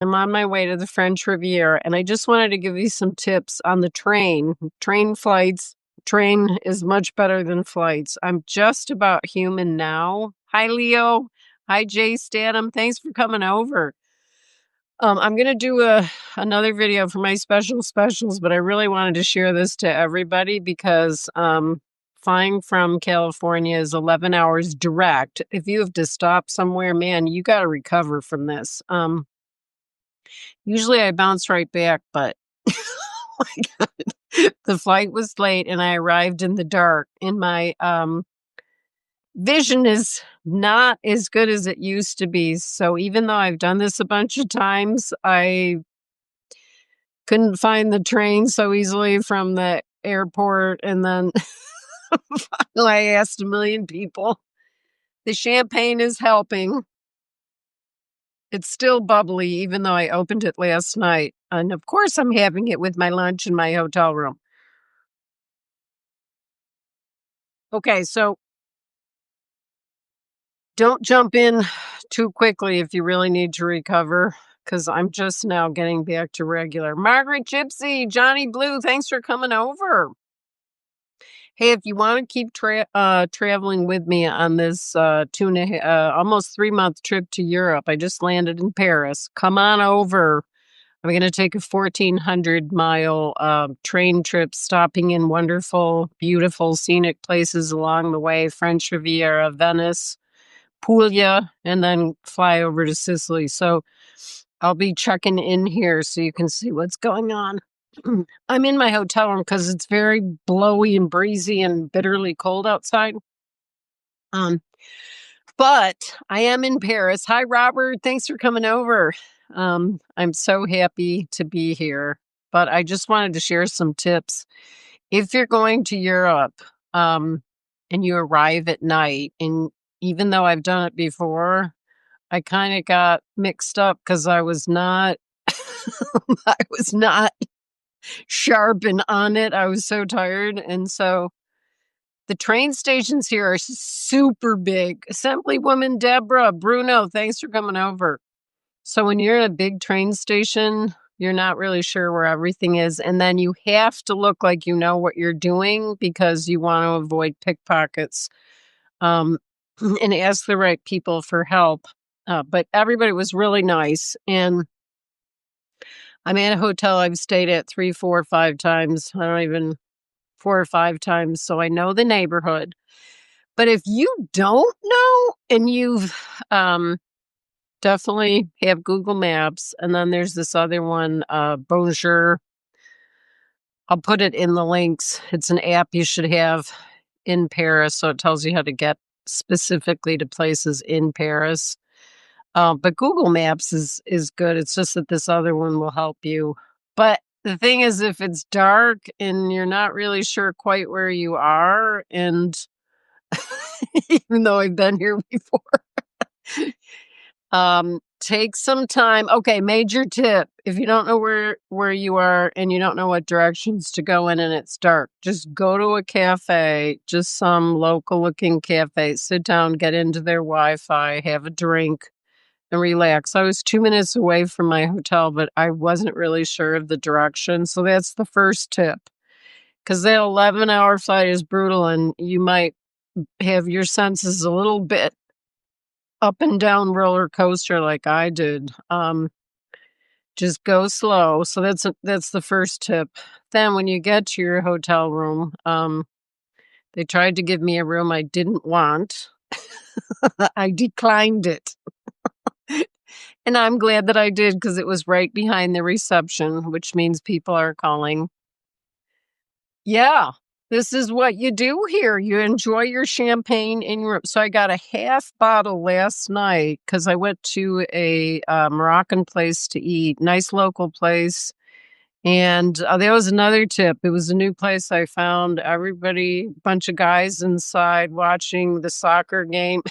I'm on my way to the French Riviera, and I just wanted to give you some tips on the train. Train flights. Train is much better than flights. I'm just about human now. Hi, Leo. Hi, Jay Statham. Thanks for coming over. I'm gonna do another video for my specials, but I really wanted to share this to everybody because flying from California is 11 hours direct. If you have to stop somewhere, man, you got to recover from this. Usually I bounce right back, but oh my God. The flight was late and I arrived in the dark. And my vision is not as good as it used to be. So even though I've done this a bunch of times, I couldn't find the train so easily from the airport. And then finally I asked a million people. The champagne is helping. It's still bubbly, even though I opened it last night. And of course, I'm having it with my lunch in my hotel room. Okay, so don't jump in too quickly if you really need to recover, because I'm just now getting back to regular. Margaret Gypsy, Johnny Blue, thanks for coming over. Hey, if you want to keep traveling with me on this almost 3-month trip to Europe, I just landed in Paris. Come on over. I'm going to take a 1,400-mile train trip, stopping in wonderful, beautiful, scenic places along the way. French Riviera, Venice, Puglia, and then fly over to Sicily. So I'll be checking in here so you can see what's going on. I'm in my hotel room because it's very blowy and breezy and bitterly cold outside. But I am in Paris. Hi, Robert. Thanks for coming over. I'm so happy to be here. But I just wanted to share some tips. If you're going to Europe and you arrive at night, and even though I've done it before, I kind of got mixed up because I was not I was not sharp and on it. I was so tired. And so the train stations here are super big. Assemblywoman Deborah, Bruno, thanks for coming over. So when you're at a big train station, you're not really sure where everything is. And then you have to look like you know what you're doing because you want to avoid pickpockets and ask the right people for help. But everybody was really nice. And I'm at a hotel I've stayed at 3, 4, 5 times. I don't even 4 or 5 times. So I know the neighborhood. But if you don't know and you've definitely have Google Maps, and then there's this other one, Bonjour. I'll put it in the links. It's an app you should have in Paris, so it tells you how to get specifically to places in Paris. But Google Maps is good. It's just that this other one will help you. But the thing is, if it's dark and you're not really sure quite where you are, and even though I've been here before, take some time. Okay, major tip. If you don't know where you are and you don't know what directions to go in and it's dark, just go to a cafe, just some local looking cafe, sit down, get into their Wi-Fi, have a drink, and relax. I was 2 minutes away from my hotel, but I wasn't really sure of the direction. So that's the first tip. Because that 11-hour flight is brutal and you might have your senses a little bit up and down roller coaster like I did. Just go slow. So that's the first tip. Then when you get to your hotel room, they tried to give me a room I didn't want. I declined it. And I'm glad that I did because it was right behind the reception, which means people are calling. Yeah, this is what you do here. You enjoy your champagne in your room. So I got a half bottle last night because I went to a Moroccan place to eat, nice local place. And that was another tip. It was a new place I found. Everybody, bunch of guys inside watching the soccer game.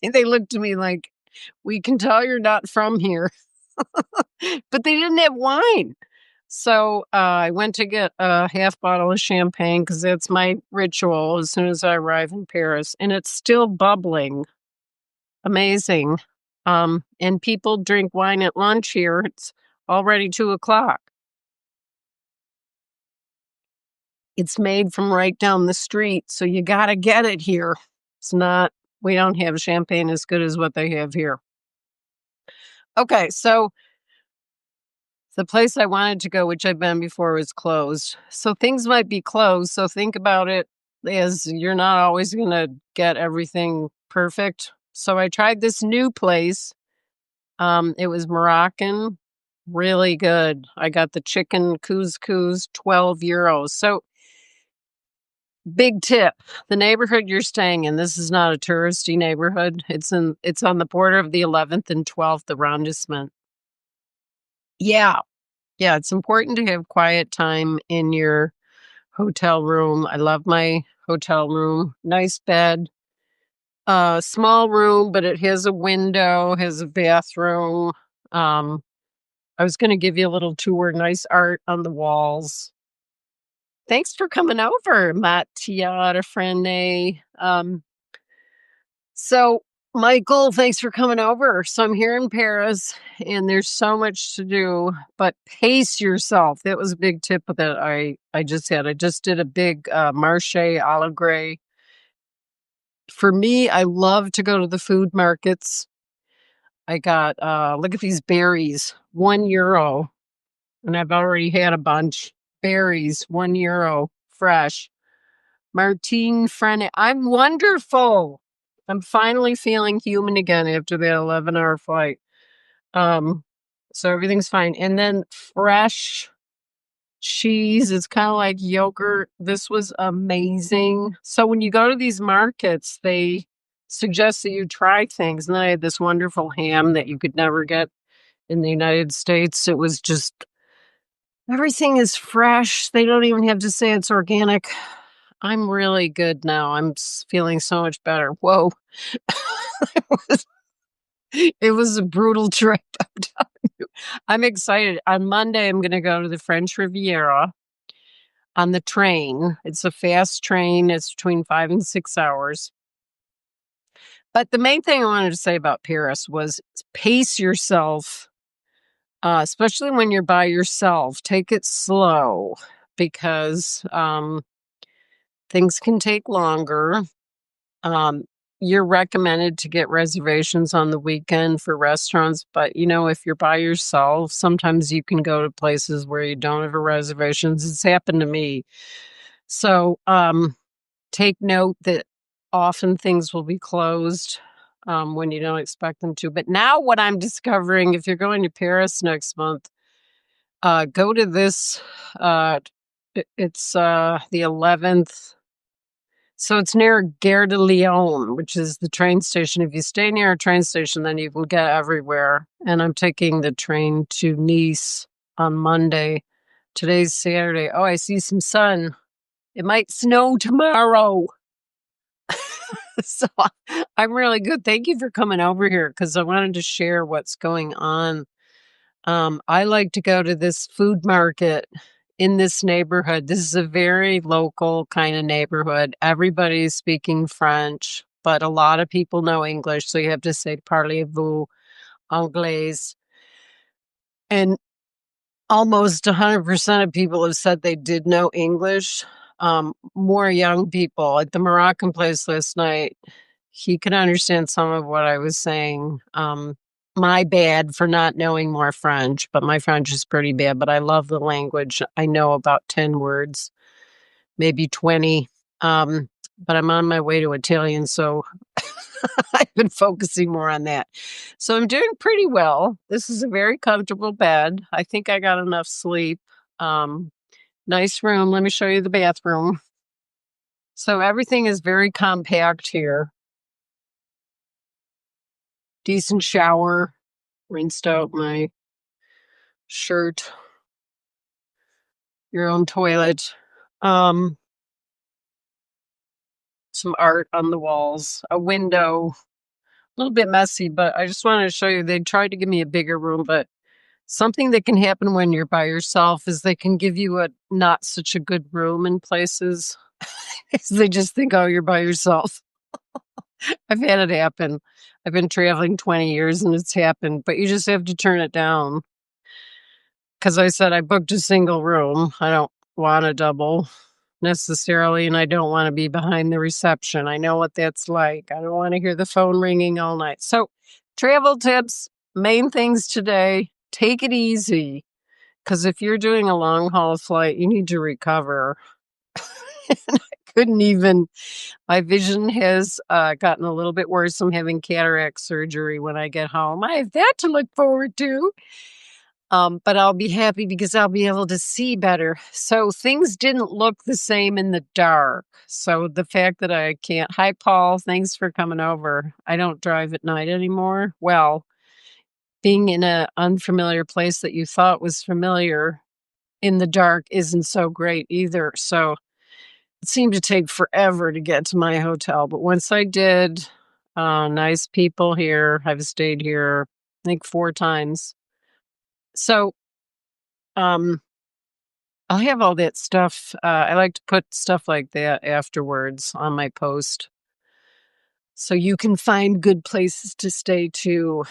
They looked at me like, we can tell you're not from here. But they didn't have wine. So I went to get a half bottle of champagne because that's my ritual as soon as I arrive in Paris. And it's still bubbling. Amazing. And people drink wine at lunch here. It's already 2:00. It's made from right down the street, so you gotta get it here. It's not we don't have champagne as good as what they have here. Okay, so the place I wanted to go, which I've been before, was closed. So things might be closed, so think about it as you're not always gonna get everything perfect. So I tried this new place. It was Moroccan, really good. I got the chicken couscous, 12 euros. So big tip, the neighborhood you're staying in, this is not a touristy neighborhood. It's on the border of the 11th and 12th arrondissement. Yeah. Yeah, it's important to have quiet time in your hotel room. I love my hotel room. Nice bed. Small room, but it has a window, has a bathroom. Um, I was gonna give you a little tour, nice art on the walls. Thanks for coming over, Mattia Frene. So Michael, thanks for coming over. So I'm here in Paris and there's so much to do, but pace yourself. That was a big tip that I just had. I just did a big marché Allegre. For me, I love to go to the food markets. I got look at these berries, €1, and I've already had a bunch. Berries, €1, fresh. Martine Frene, I'm wonderful. I'm finally feeling human again after that 11-hour flight. Um, so everything's fine. And then fresh cheese, it's kind of like yogurt. This was amazing. So when you go to these markets, they suggest that you try things. And then I had this wonderful ham that you could never get in the United States. It was just everything is fresh. They don't even have to say it's organic. I'm really good now. I'm feeling so much better. Whoa. it, was, it was a brutal trip. I'm telling you. I'm excited. On Monday, I'm going to go to the French Riviera on the train. It's a fast train. It's between 5 and 6 hours. But the main thing I wanted to say about Paris was pace yourself, especially when you're by yourself. Take it slow because things can take longer. Um, you're recommended to get reservations on the weekend for restaurants, but if you're by yourself, sometimes you can go to places where you don't have a reservations. It's happened to me. So take note that often things will be closed when you don't expect them to. But now what I'm discovering, if you're going to Paris next month, go to this. It's the 11th. So it's near Gare de Lyon, which is the train station. If you stay near a train station, then you can get everywhere. And I'm taking the train to Nice on Monday. Today's Saturday. Oh, I see some sun. It might snow tomorrow. So I'm really good. Thank you for coming over here because I wanted to share what's going on. I like to go to this food market in this neighborhood. This is a very local kind of neighborhood. Everybody's speaking French, but a lot of people know English. So you have to say, parlez-vous anglais? And almost 100% of people have said they did know English. More young people. At the Moroccan place last night, he could understand some of what I was saying. My bad for not knowing more French, but my French is pretty bad, but I love the language. I know about 10 words, maybe 20. But I'm on my way to Italian, so I've been focusing more on that. So I'm doing pretty well. This is a very comfortable bed. I think I got enough sleep. Nice room. Let me show you the bathroom. So everything is very compact here. Decent shower. Rinsed out my shirt. Your own toilet. Some art on the walls. A window. A little bit messy, but I just wanted to show you. They tried to give me a bigger room, but something that can happen when you're by yourself is they can give you a not such a good room in places. They just think, oh, you're by yourself. I've had it happen. I've been traveling 20 years and it's happened, but you just have to turn it down. Because I said I booked a single room. I don't want a double necessarily, and I don't want to be behind the reception. I know what that's like. I don't want to hear the phone ringing all night. So, travel tips, main things today, take it easy. Because if you're doing a long haul flight, you need to recover. I couldn't even, my vision has gotten a little bit worse. I'm having cataract surgery when I get home. I have that to look forward to. But I'll be happy because I'll be able to see better. So things didn't look the same in the dark. So the fact that I can't, hi, Paul, thanks for coming over. I don't drive at night anymore. Well, being in an unfamiliar place that you thought was familiar in the dark isn't so great either. So it seemed to take forever to get to my hotel. But once I did, nice people here. I've stayed here, I think 4 times. So, um, I'll have all that stuff. I like to put stuff like that afterwards on my post. So you can find good places to stay too.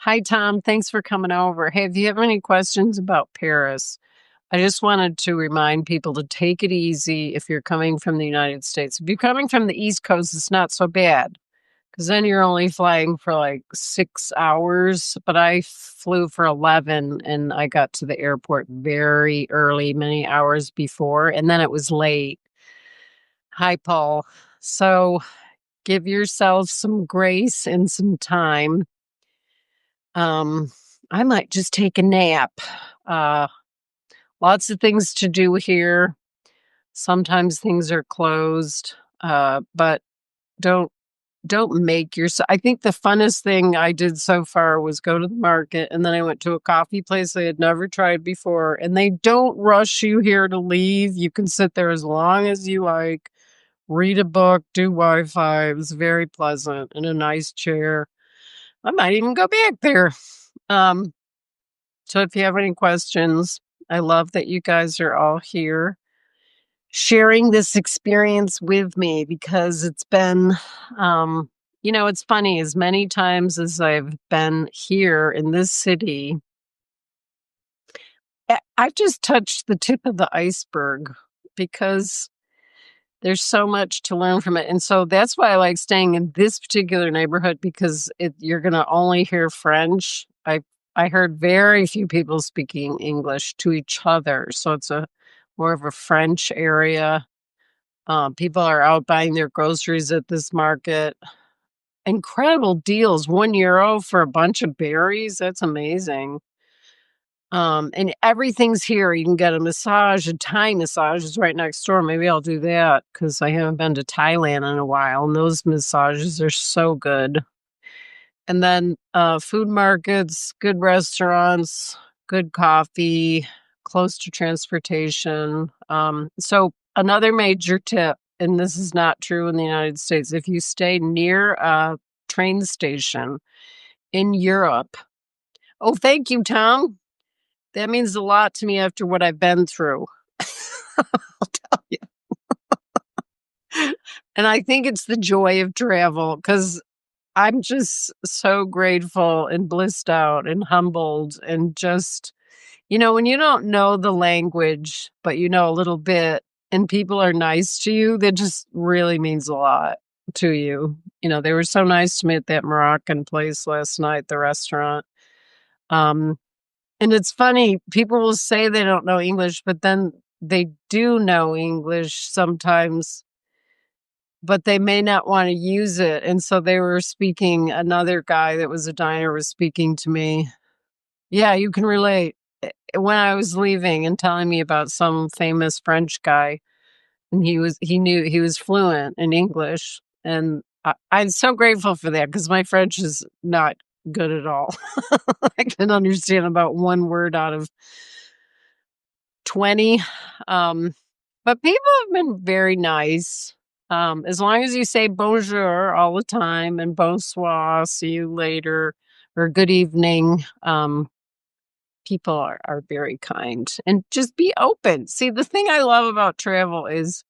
Hi, Tom. Thanks for coming over. Hey, if you have any questions about Paris, I just wanted to remind people to take it easy if you're coming from the United States. If you're coming from the East Coast, it's not so bad because then you're only flying for like 6 hours. But I flew for 11 and I got to the airport very early, many hours before, and then it was late. Hi, Paul. So give yourself some grace and some time. I might just take a nap. Uh, Lots of things to do here. Sometimes things are closed, but don't make yourself. I think the funnest thing I did so far was go to the market, and then I went to a coffee place I had never tried before. And they don't rush you here to leave. You can sit there as long as you like, read a book, do Wi-Fi. It was very pleasant in a nice chair. I might even go back there. Um, so if you have any questions, I love that you guys are all here sharing this experience with me because it's been, it's funny, as many times as I've been here in this city, I've just touched the tip of the iceberg because there's so much to learn from it. And so that's why I like staying in this particular neighborhood because you're going to only hear French. I heard very few people speaking English to each other. So it's a more of a French area. People are out buying their groceries at this market. Incredible deals, €1 for a bunch of berries. That's amazing. And everything's here. You can get a massage, a Thai massage is right next door. Maybe I'll do that because I haven't been to Thailand in a while, and those massages are so good. And then food markets, good restaurants, good coffee, close to transportation. So another major tip, and this is not true in the United States, if you stay near a train station in Europe. Oh, thank you, Tom. That means a lot to me after what I've been through. I'll tell you. And I think it's the joy of travel because I'm just so grateful and blissed out and humbled and just, when you don't know the language, but you know a little bit and people are nice to you, that just really means a lot to you. They were so nice to me at that Moroccan place last night, the restaurant. And it's funny, people will say they don't know English, but then they do know English sometimes, but they may not want to use it. And so they were speaking, another guy that was a diner was speaking to me. Yeah, you can relate. When I was leaving and telling me about some famous French guy, and he was fluent in English. And I'm so grateful for that because my French is not good at all. I can understand about one word out of 20. But people have been very nice. As long as you say bonjour all the time and bonsoir, see you later, or good evening, people are very kind and just be open. See, the thing I love about travel is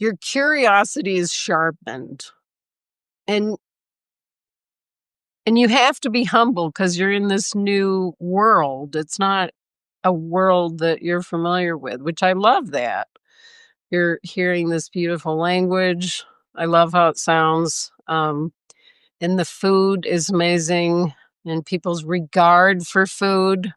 your curiosity is sharpened. And you have to be humble because you're in this new world. It's not a world that you're familiar with, which I love that. You're hearing this beautiful language. I love how it sounds. And the food is amazing, and people's regard for food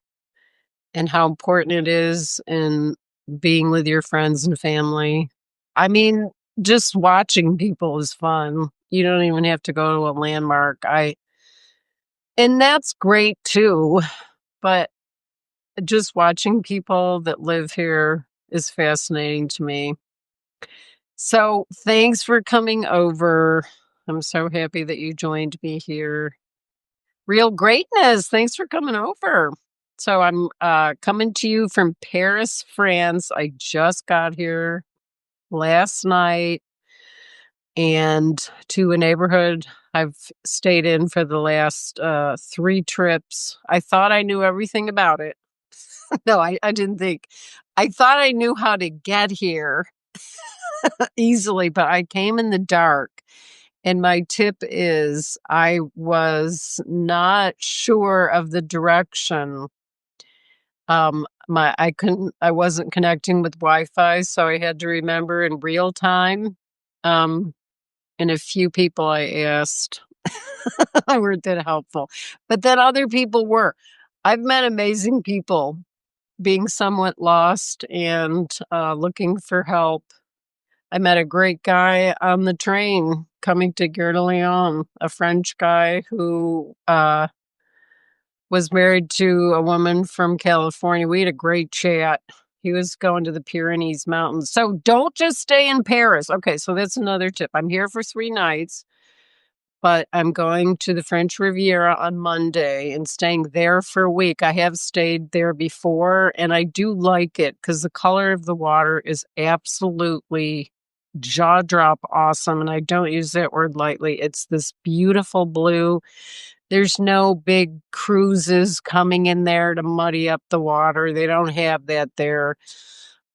and how important it is in being with your friends and family. I mean, just watching people is fun. You don't even have to go to a landmark. And that's great too, but just watching people that live here is fascinating to me. So, thanks for coming over. I'm so happy that you joined me here. Real greatness. Thanks for coming over. So, I'm coming to you from Paris, France. I just got here last night, and to a neighborhood I've stayed in for the last 3 trips. I thought I knew everything about it. No, I didn't think. I thought I knew how to get here easily, but I came in the dark. And my tip is I was not sure of the direction. I wasn't connecting with Wi-Fi, so I had to remember in real time. And a few people I asked weren't that helpful. But then other people were. I've met amazing people being somewhat lost and looking for help. I met a great guy on the train coming to Gare de Lyon, a French guy who was married to a woman from California. We had a great chat. He was going to the Pyrenees Mountains. So don't just stay in Paris. Okay, so that's another tip. I'm here for 3 nights, but I'm going to the French Riviera on Monday and staying there for a week. I have stayed there before, and I do like it because the color of the water is absolutely jaw drop awesome. And I don't use that word lightly. It's this beautiful blue. There's no big cruises coming in there to muddy up the water. They don't have that there.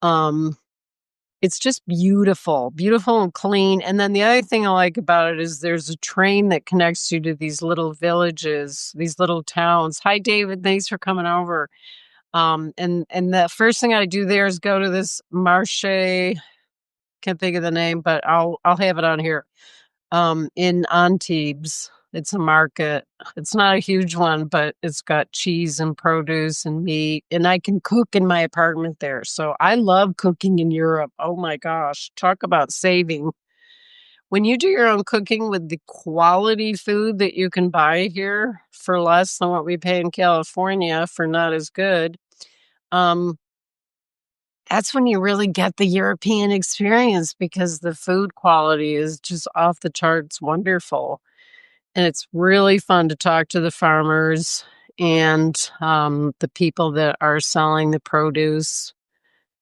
It's just beautiful, beautiful and clean. And then the other thing I like about it is there's a train that connects you to these little villages, these little towns. Hi, David. Thanks for coming over. And the first thing I do there is go to this marché. Can't think of the name, but I'll have it on here. In Antibes. It's a market. It's not a huge one, but it's got cheese and produce and meat, and I can cook in my apartment there. So I love cooking in Europe. Oh my gosh, talk about saving. When you do your own cooking with the quality food that you can buy here for less than what we pay in California for not as good, um, that's when you really get the European experience because the food quality is just off the charts wonderful. And it's really fun to talk to the farmers and the people that are selling the produce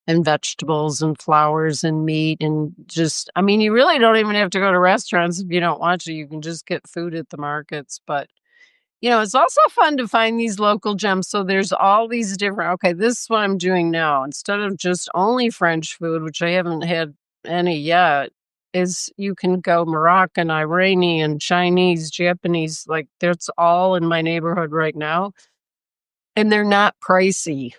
and vegetables and flowers and meat. And just, I mean, you really don't even have to go to restaurants if you don't want to. You can just get food at the markets. But it's also fun to find these local gems. So there's all these different, okay, this is what I'm doing now. Instead of just only French food, which I haven't had any yet, is you can go Moroccan, Iranian, Chinese, Japanese, like that's all in my neighborhood right now. And they're not pricey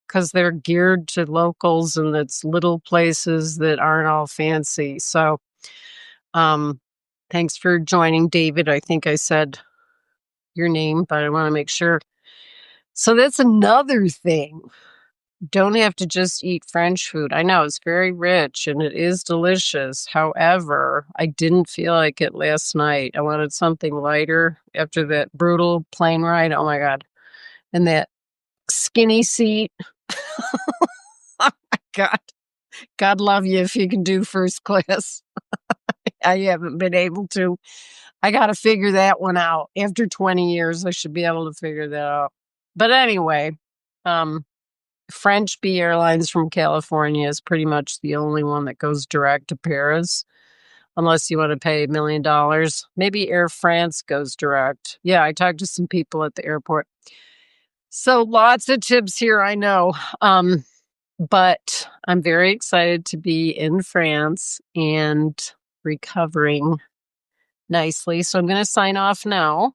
because they're geared to locals and it's little places that aren't all fancy. So thanks for joining, David. I think I said your name, but I want to make sure. So that's another thing. Don't have to just eat French food. I know it's very rich and it is delicious. However, I didn't feel like it last night. I wanted something lighter after that brutal plane ride. Oh my God. And that skinny seat. Oh my God. God love you if you can do first class. I haven't been able to. I got to figure that one out. After 20 years, I should be able to figure that out. But anyway, French B Airlines from California is pretty much the only one that goes direct to Paris, unless you want to pay $1 million. Maybe Air France goes direct. Yeah, I talked to some people at the airport. So lots of tips here, I know. But I'm very excited to be in France and recovering nicely. So I'm going to sign off now.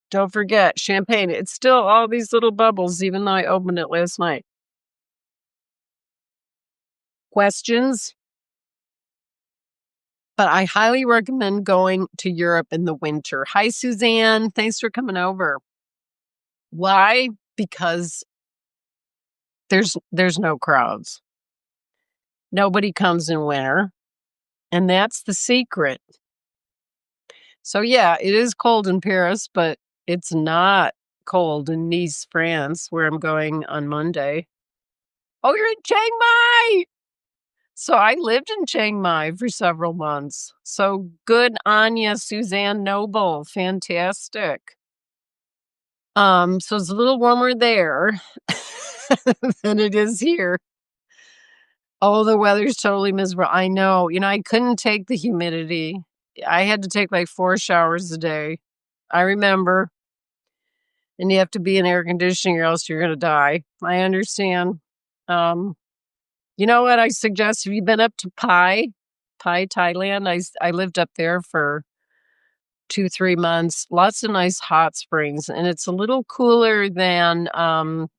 Don't forget, champagne. It's still all these little bubbles, even though I opened it last night. Questions? But I highly recommend going to Europe in the winter. Hi, Suzanne. Thanks for coming over. Why? Because there's no crowds. Nobody comes in winter. And that's the secret. So yeah, it is cold in Paris, but it's not cold in Nice, France, where I'm going on Monday. Oh, you're in Chiang Mai! So I lived in Chiang Mai for several months. So good on you, Suzanne Noble. Fantastic. So it's a little warmer there than it is here. Oh, the weather's totally miserable. I know. I couldn't take the humidity. I had to take like 4 showers a day. I remember. And you have to be in air conditioning or else you're going to die. I understand. You know what I suggest? Have you been up to Pai, Thailand? I lived up there for 2-3 months. Lots of nice hot springs, and it's a little cooler than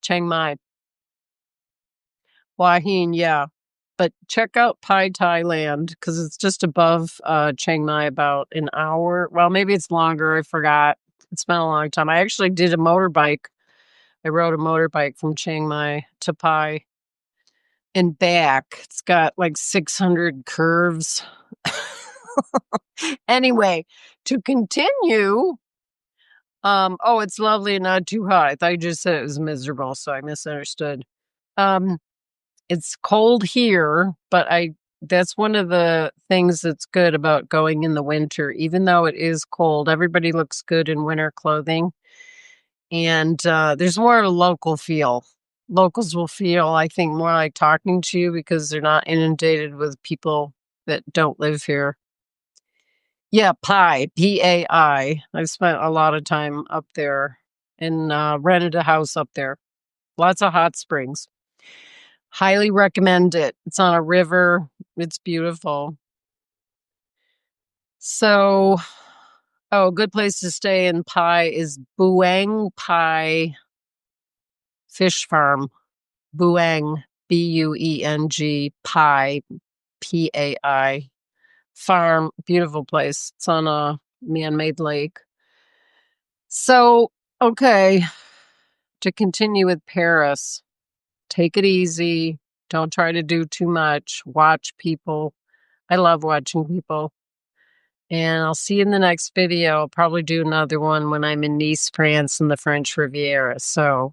Chiang Mai. Hua Hin, yeah. But check out Pai, Thailand, because it's just above Chiang Mai about an hour. Well, maybe it's longer. I forgot. It's been a long time. I actually did a motorbike. I rode a motorbike from Chiang Mai to Pai and back. It's got like 600 curves. Anyway, to continue, oh, it's lovely and not too hot. I thought you just said it was miserable, so I misunderstood. Um, it's cold here, but that's one of the things that's good about going in the winter. Even though it is cold, everybody looks good in winter clothing. And there's more of a local feel. Locals will feel, I think, more like talking to you because they're not inundated with people that don't live here. Yeah, Pai, Pai. I've spent a lot of time up there and rented a house up there. Lots of hot springs. Highly recommend it. It's on a river. It's beautiful. So, a good place to stay in Pai is Buang Pai Fish Farm. Buang, Bueng, Pai, Pai. Farm, beautiful place. It's on a man-made lake. So, okay, to continue with Paris, take it easy. Don't try to do too much. Watch people. I love watching people. And I'll see you in the next video. I'll probably do another one when I'm in Nice, France, in the French Riviera. So,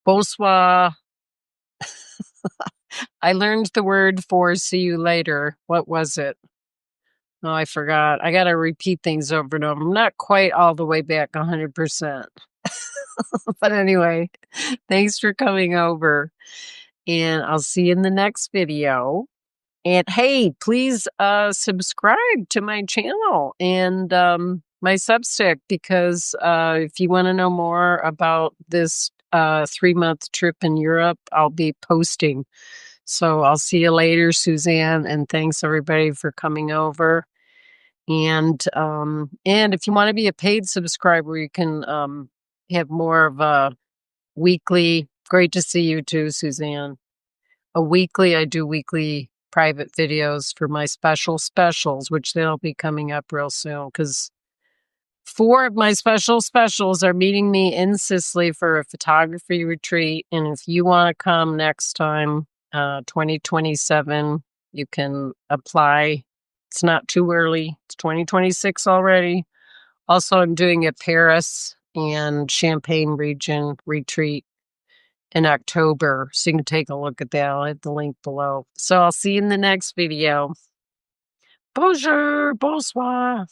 bonsoir. I learned the word for see you later. What was it? Oh, I forgot. I got to repeat things over and over. I'm not quite all the way back 100%. But anyway, thanks for coming over. And I'll see you in the next video. And hey, please subscribe to my channel and my Substack because if you want to know more about this 3-month trip in Europe, I'll be posting. So I'll see you later, Suzanne, and thanks everybody for coming over. And if you want to be a paid subscriber, you can have more of a weekly. Great to see you too, Suzanne. I do weekly private videos for my specials, which they'll be coming up real soon because 4 of my specials are meeting me in Sicily for a photography retreat. And if you want to come next time, 2027, you can apply. It's not too early. It's 2026 already. Also, I'm doing a Paris and Champagne region retreat in October. So you can take a look at that. I'll have the link below. So I'll see you in the next video. Bonjour, bonsoir.